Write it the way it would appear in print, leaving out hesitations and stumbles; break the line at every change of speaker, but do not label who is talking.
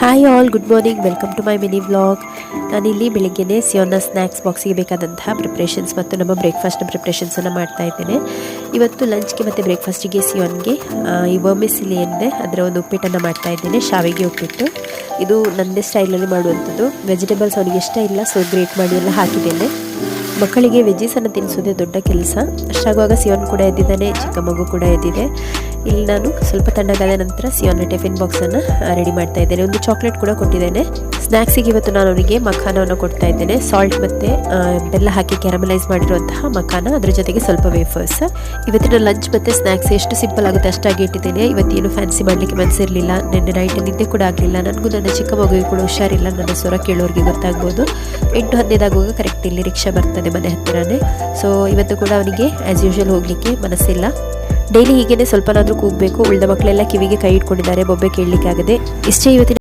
Hi all, good morning. Welcome to my mini vlog. ನಾನಿಲ್ಲಿ ಬೆಳಿಗ್ಗೆನೇ ಸಿಯೋನ್ನ snacks ಬಾಕ್ಸಿಗೆ ಬೇಕಾದಂತಹ preparations ಮತ್ತು ನಮ್ಮ ಬ್ರೇಕ್ಫಾಸ್ಟ್ನ ಪ್ರಿಪ್ರೇಷನ್ಸನ್ನು ಮಾಡ್ತಾ ಇದ್ದೇನೆ. ಇವತ್ತು ಲಂಚ್ಗೆ ಮತ್ತು ಬ್ರೇಕ್ಫಾಸ್ಟಿಗೆ ಸಿಯೋನ್ಗೆ ಈ ವರ್ಮಿಸಿಲಿ ಏನಿದೆ ಅದರ ಒಂದು ಉಪ್ಪಿಟ್ಟನ್ನು ಮಾಡ್ತಾ ಇದ್ದೇನೆ, ಶಾವಿಗೆ ಉಪ್ಪಿಟ್ಟು. ಇದು ನನ್ನದೇ ಸ್ಟೈಲಲ್ಲಿ ಮಾಡುವಂಥದ್ದು. ವೆಜಿಟೇಬಲ್ಸ್ ಅವನಿಗೆ ಇಷ್ಟ ಇಲ್ಲ, ಸೊ ಗ್ರೇಟ್ ಮಾಡಿ ಎಲ್ಲ ಹಾಕಿದ್ದೇನೆ. ಮಕ್ಕಳಿಗೆ ವೆಜ್ಜೀಸನ್ನು ತಿನ್ನಿಸೋದೇ ದೊಡ್ಡ ಕೆಲಸ. ಅಷ್ಟಾಗುವಾಗ ಸಿಯೋನ್ ಕೂಡ ಎದ್ದಿದ್ದಾನೆ, ಚಿಕ್ಕ ಮಗು ಕೂಡ ಎದ್ದಿದೆ. ಇಲ್ಲಿ ನಾನು ಸ್ವಲ್ಪ ತಣ್ಣಗಾದ ನಂತರ ಸಿಯೋನ್ನ ಟಿಫಿನ್ ಬಾಕ್ಸನ್ನು ರೆಡಿ ಮಾಡ್ತಾ ಇದ್ದೇನೆ. ಒಂದು ಚಾಕ್ಲೇಟ್ ಕೂಡ ಕೊಟ್ಟಿದ್ದೇನೆ. ಸ್ನ್ಯಾಕ್ಸಿಗೆ ಇವತ್ತು ನಾನು ಅವನಿಗೆ ಮಖಾನವನ್ನು ಕೊಡ್ತಾ ಇದ್ದೇನೆ. ಸಾಲ್ಟ್ ಮತ್ತು ಬೆಲ್ಲ ಹಾಕಿ ಕ್ಯಾರಮಲೈಸ್ ಮಾಡಿರುವಂತಹ ಮಖಾನ, ಅದ್ರ ಜೊತೆಗೆ ಸ್ವಲ್ಪ ವೇಫರ್ಸ್. ಇವತ್ತಿನ ಲಂಚ್ ಮತ್ತು ಸ್ನ್ಯಾಕ್ಸ್ ಎಷ್ಟು ಸಿಂಪಲ್ ಆಗುತ್ತೆ ಅಷ್ಟಾಗಿ ಇಟ್ಟಿದ್ದೇನೆ. ಇವತ್ತೇನು ಫ್ಯಾನ್ಸಿ ಮಾಡಲಿಕ್ಕೆ ಮನಸ್ಸಿರಲಿಲ್ಲ. ನಿನ್ನೆ ನೈಟ್ ನಿದ್ದೆ ಕೂಡ ಆಗಲಿಲ್ಲ. ನನಗೂ ನನ್ನ ಚಿಕ್ಕ ಮಗುವಿಗೆ ಕೂಡ ಹುಷಾರಿಲ್ಲ. ನನ್ನ ಸ್ವರ ಕೇಳೋರಿಗೆ ಗೊತ್ತಾಗ್ಬೋದು. 8:15 ಆಗುವಾಗ ಕರೆಕ್ಟ್ ಇಲ್ಲಿ ರಿಕ್ಷಾ ಬರ್ತದೆ ಮನೆ ಹತ್ತಿರನೇ. ಸೊ ಇವತ್ತು ಕೂಡ ಅವನಿಗೆ ಆ್ಯಸ್ ಯೂಶುವಲ್ ಹೋಗಲಿಕ್ಕೆ ಮನಸ್ಸಿಲ್ಲ. ಡೈಲಿ ಹೀಗೇನೆ ಸ್ವಲ್ಪನಾದರೂ ಕೂಗಬೇಕು. ಉಳಿದ ಮಕ್ಕಳೆಲ್ಲ ಕಿವಿಗೆ ಕೈ ಇಟ್ಕೊಂಡಿದ್ದಾರೆ, ಬೊಬ್ಬೆ ಕೇಳಲಿಕ್ಕೆ ಆಗದೆ. ಇಷ್ಟೇ ಇವತ್ತಿನ